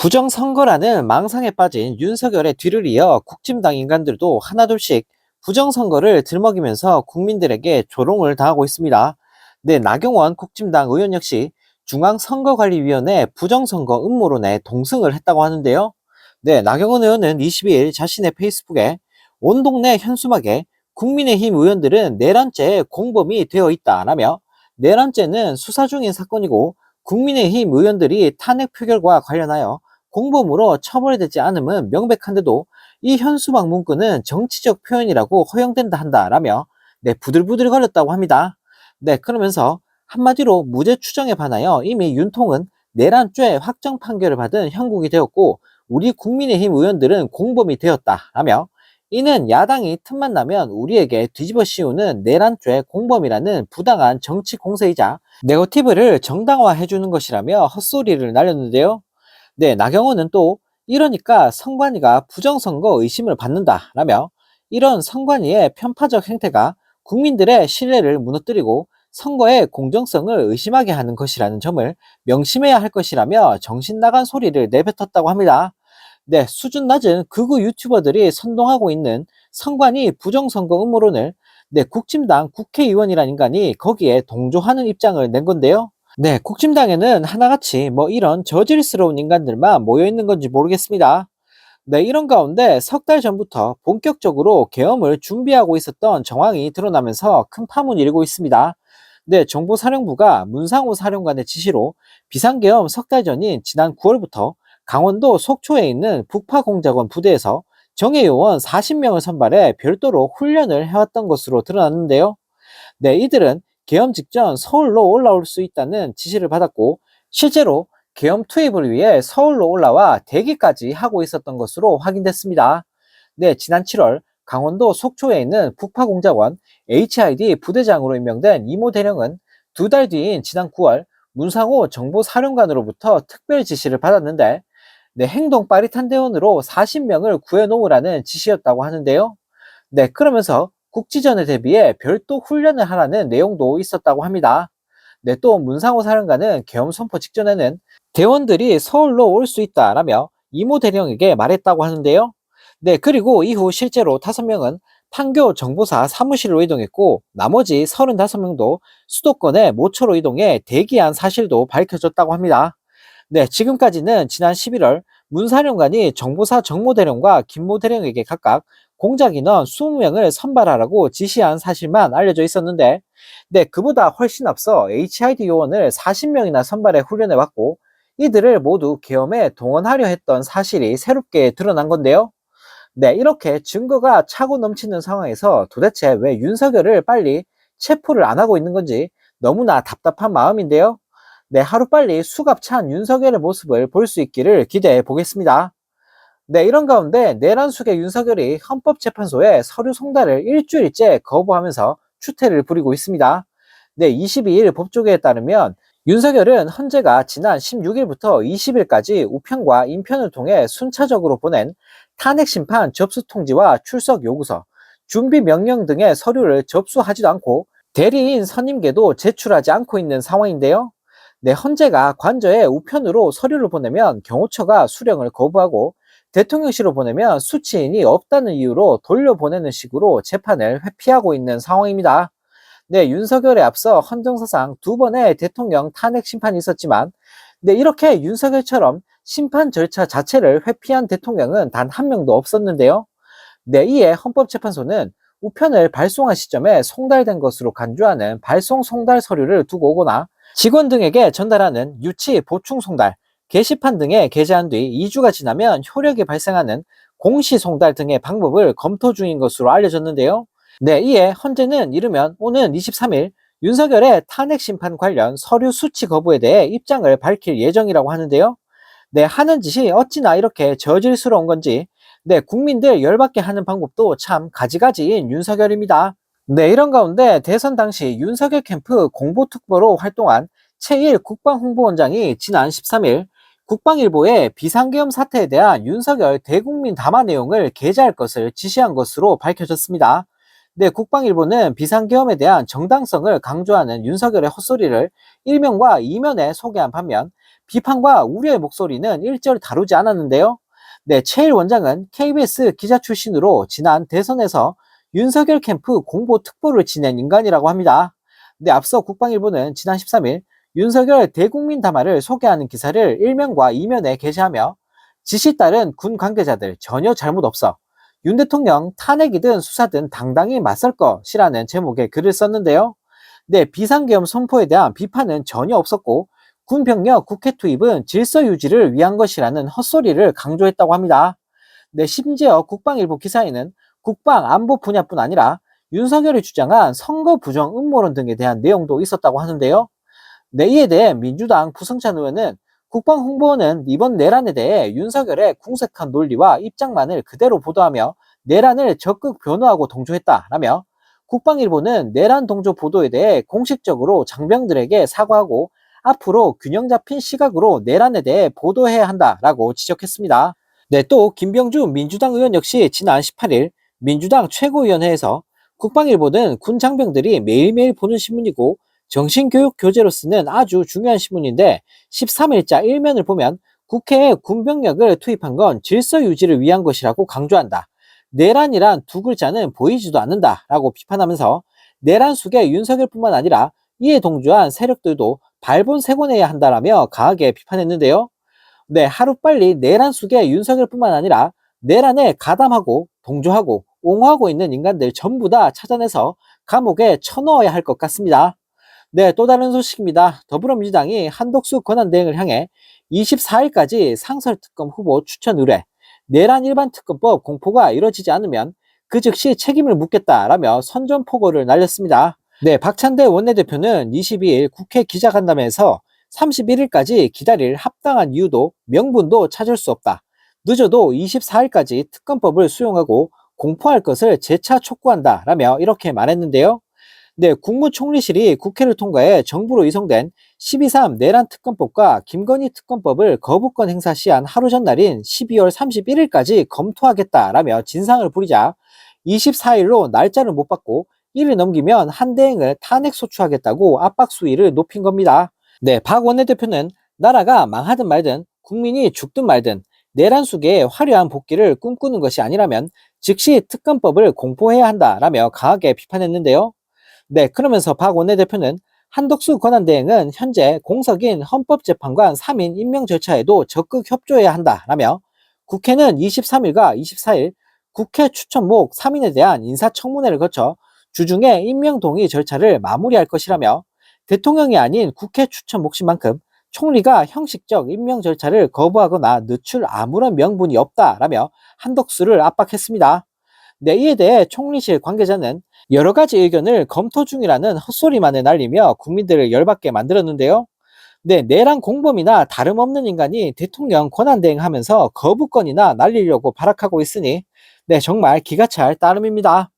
부정선거라는 망상에 빠진 윤석열의 뒤를 이어 국진당 인간들도 하나둘씩 부정선거를 들먹이면서 국민들에게 조롱을 당하고 있습니다. 네, 나경원 국진당 의원 역시 중앙선거관리위원회 부정선거 음모론에 동승을 했다고 하는데요. 네, 나경원 의원은 22일 자신의 페이스북에 온 동네 현수막에 국민의힘 의원들은 내란죄 공범이 되어 있다라며, 내란죄는 수사 중인 사건이고 국민의힘 의원들이 탄핵 표결과 관련하여 공범으로 처벌되지 않음은 명백한데도 이 현수막 문구는 정치적 표현이라고 허용된다 한다라며, 네, 부들부들 거렸다고 합니다. 네, 그러면서 한마디로 무죄 추정에 반하여 이미 윤통은 내란죄 확정 판결을 받은 형국이 되었고 우리 국민의힘 의원들은 공범이 되었다라며, 이는 야당이 틈만 나면 우리에게 뒤집어 씌우는 내란죄 공범이라는 부당한 정치 공세이자 네거티브를 정당화해주는 것이라며 헛소리를 날렸는데요. 네, 나경원은 또 이러니까 선관위가 부정선거 의심을 받는다라며, 이런 선관위의 편파적 행태가 국민들의 신뢰를 무너뜨리고 선거의 공정성을 의심하게 하는 것이라는 점을 명심해야 할 것이라며 정신 나간 소리를 내뱉었다고 합니다. 네, 수준 낮은 극우 유튜버들이 선동하고 있는 선관위 부정선거 음모론을, 네, 국진당 국회의원이란 인간이 거기에 동조하는 입장을 낸 건데요. 네, 국진당에는 하나같이 이런 저질스러운 인간들만 모여 있는 건지 모르겠습니다. 네, 이런 가운데 석 달 전부터 본격적으로 계엄을 준비하고 있었던 정황이 드러나면서 큰 파문이 일고 있습니다. 네, 정보사령부가 문상호 사령관의 지시로 비상계엄 석 달 전인 지난 9월부터 강원도 속초에 있는 북파공작원 부대에서 정예요원 40명을 선발해 별도로 훈련을 해왔던 것으로 드러났는데요. 네, 이들은 계엄 직전 서울로 올라올 수 있다는 지시를 받았고 실제로 계엄 투입을 위해 서울로 올라와 대기까지 하고 있었던 것으로 확인됐습니다. 네, 지난 7월 강원도 속초에 있는 북파공작원 HID 부대장으로 임명된 이모 대령은 두 달 뒤인 지난 9월 문상호 정보사령관으로부터 특별 지시를 받았는데, 네, 행동 빠릿한 대원으로 40명을 구해놓으라는 지시였다고 하는데요. 네, 그러면서 국지전에 대비해 별도 훈련을 하라는 내용도 있었다고 합니다. 네, 또 문상호 사령관은 계엄 선포 직전에는 대원들이 서울로 올 수 있다라며 이모 대령에게 말했다고 하는데요. 네, 그리고 이후 실제로 5명은 판교 정보사 사무실로 이동했고 나머지 35명도 수도권의 모처로 이동해 대기한 사실도 밝혀졌다고 합니다. 네, 지금까지는 지난 11월 문 사령관이 정보사 정모대령과 김모대령에게 각각 공작 인원 20명을 선발하라고 지시한 사실만 알려져 있었는데, 네, 그보다 훨씬 앞서 HID 요원을 40명이나 선발해 훈련해 왔고 이들을 모두 계엄에 동원하려 했던 사실이 새롭게 드러난 건데요. 네, 이렇게 증거가 차고 넘치는 상황에서 도대체 왜 윤석열을 빨리 체포를 안 하고 있는 건지 너무나 답답한 마음인데요. 네, 하루빨리 수갑찬 윤석열의 모습을 볼 수 있기를 기대해 보겠습니다. 네, 이런 가운데 내란숙의 윤석열이 헌법재판소에 서류 송달을 일주일째 거부하면서 추태를 부리고 있습니다. 네, 22일 법조계에 따르면 윤석열은 헌재가 지난 16일부터 20일까지 우편과 인편을 통해 순차적으로 보낸 탄핵심판 접수 통지와 출석 요구서, 준비 명령 등의 서류를 접수하지도 않고 대리인 선임계도 제출하지 않고 있는 상황인데요. 네, 헌재가 관저에 우편으로 서류를 보내면 경호처가 수령을 거부하고 대통령실로 보내면 수치인이 없다는 이유로 돌려보내는 식으로 재판을 회피하고 있는 상황입니다. 네, 윤석열에 앞서 헌정사상 2번의 대통령 탄핵 심판이 있었지만, 네, 이렇게 윤석열처럼 심판 절차 자체를 회피한 대통령은 단 한 명도 없었는데요. 네, 이에 헌법재판소는 우편을 발송한 시점에 송달된 것으로 간주하는 발송 송달 서류를 두고 오거나 직원 등에게 전달하는 유치 보충 송달, 게시판 등에 게재한 뒤 2주가 지나면 효력이 발생하는 공시 송달 등의 방법을 검토 중인 것으로 알려졌는데요. 네, 이에 헌재는 이르면 오는 23일 윤석열의 탄핵 심판 관련 서류 수치 거부에 대해 입장을 밝힐 예정이라고 하는데요. 네, 하는 짓이 어찌나 이렇게 저질스러운 건지, 네, 국민들 열받게 하는 방법도 참 가지가지인 윤석열입니다. 네, 이런 가운데 대선 당시 윤석열 캠프 공보특보로 활동한 최일 국방홍보원장이 지난 13일 국방일보에 비상계엄 사태에 대한 윤석열 대국민 담화 내용을 게재할 것을 지시한 것으로 밝혀졌습니다. 네, 국방일보는 비상계엄에 대한 정당성을 강조하는 윤석열의 헛소리를 일면과 이면에 소개한 반면 비판과 우려의 목소리는 일절 다루지 않았는데요. 네, 최일 원장은 KBS 기자 출신으로 지난 대선에서 윤석열 캠프 공보 특보를 지낸 인간이라고 합니다. 네, 앞서 국방일보는 지난 13일 윤석열 대국민 담화를 소개하는 기사를 1면과 2면에 게시하며 지시 따른 군 관계자들 전혀 잘못 없어. 윤 대통령 탄핵이든 수사든 당당히 맞설 것이라는 제목의 글을 썼는데요. 네, 비상계엄 선포에 대한 비판은 전혀 없었고 군병력 국회 투입은 질서 유지를 위한 것이라는 헛소리를 강조했다고 합니다. 네, 심지어 국방일보 기사에는 국방 안보 분야뿐 아니라 윤석열이 주장한 선거 부정 음모론 등에 대한 내용도 있었다고 하는데요. 네, 이에 대해 민주당 부승찬 의원은 국방홍보원은 이번 내란에 대해 윤석열의 궁색한 논리와 입장만을 그대로 보도하며 내란을 적극 변호하고 동조했다라며 국방일보는 내란 동조 보도에 대해 공식적으로 장병들에게 사과하고 앞으로 균형 잡힌 시각으로 내란에 대해 보도해야 한다라고 지적했습니다. 네, 또 김병주 민주당 의원 역시 지난 18일 민주당 최고위원회에서 국방일보는 군 장병들이 매일매일 보는 신문이고 정신교육 교재로 쓰는 아주 중요한 신문인데 13일자 1면을 보면 국회에 군병력을 투입한 건 질서 유지를 위한 것이라고 강조한다. 내란이란 두 글자는 보이지도 않는다라고 비판하면서 내란 속에 윤석열뿐만 아니라 이에 동조한 세력들도 발본색원해야 한다라며 강하게 비판했는데요. 네, 하루빨리 내란 속에 윤석열뿐만 아니라 내란에 가담하고 동조하고 옹호하고 있는 인간들 전부 다 찾아내서 감옥에 쳐넣어야 할 것 같습니다. 네, 또 다른 소식입니다. 더불어민주당이 한덕수 권한대행을 향해 24일까지 상설특검 후보 추천 의뢰, 내란 일반특검법 공포가 이뤄지지 않으면 그 즉시 책임을 묻겠다라며 선전포고를 날렸습니다. 네, 박찬대 원내대표는 22일 국회 기자간담회에서 31일까지 기다릴 합당한 이유도 명분도 찾을 수 없다. 늦어도 24일까지 특검법을 수용하고 공포할 것을 재차 촉구한다라며 이렇게 말했는데요. 네, 국무총리실이 국회를 통과해 정부로 이송된 12.3 내란 특검법과 김건희 특검법을 거부권 행사 시한 하루 전날인 12월 31일까지 검토하겠다라며 진상을 부리자 24일로 날짜를 못 받고 이를 넘기면 한 대행을 탄핵 소추하겠다고 압박 수위를 높인 겁니다. 네, 박 원내대표는 나라가 망하든 말든 국민이 죽든 말든 내란 속에 화려한 복귀를 꿈꾸는 것이 아니라면 즉시 특검법을 공포해야 한다라며 강하게 비판했는데요. 네, 그러면서 박 원내대표는 한덕수 권한대행은 현재 공석인 헌법재판관 3인 임명 절차에도 적극 협조해야 한다라며 국회는 23일과 24일 국회 추천목 3인에 대한 인사청문회를 거쳐 주중에 임명 동의 절차를 마무리할 것이라며 대통령이 아닌 국회 추천 몫인 만큼 총리가 형식적 임명 절차를 거부하거나 늦출 아무런 명분이 없다라며 한덕수를 압박했습니다. 네, 이에 대해 총리실 관계자는 여러 가지 의견을 검토 중이라는 헛소리만을 날리며 국민들을 열받게 만들었는데요. 네, 내란 공범이나 다름없는 인간이 대통령 권한대행하면서 거부권이나 날리려고 발악하고 있으니 네, 정말 기가 찰 따름입니다.